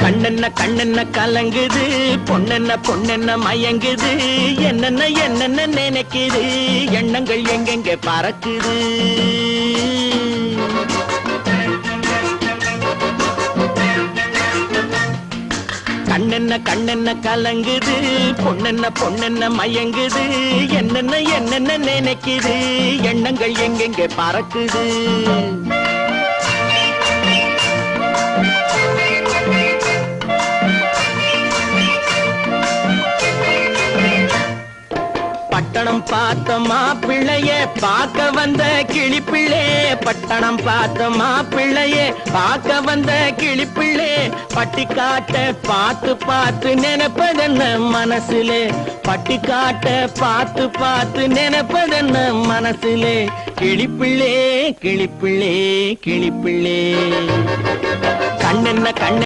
கண்ணென்ன கண்ணென்ன கலங்குது, பொண்ணென்ன பொண்ணென்ன மயங்குது, என்னென்ன என்னென்ன நினைக்குது, எண்ணங்கள் எங்கெங்க பறக்குது. கண்ணென்ன கண்ணென்ன கலங்குது, பொண்ணென்ன பொண்ணென்ன மயங்குது, என்னென்ன என்னென்ன நினைக்குது, எண்ணங்கள் எங்கெங்க பறக்குது. பட்டணம் பார்த்த மாப்பிள்ளைய பார்க்க வந்த கிளிப்பிள்ளே, பட்டணம் பார்த்த மாப்பிள்ளைய பார்க்க வந்த கிளிப்பிள்ளே, பட்டிக்காட்ட பார்த்து பார்த்து நினைப்பதென்ன மனசுலே, பட்டிக்காட்ட பார்த்து பார்த்து நினைப்பதென்ன மனசுலே, கிளிப்பிள்ளே கிளிப்பிள்ளே கிளிப்பிள்ளே. கண்ணென்ன கண்ண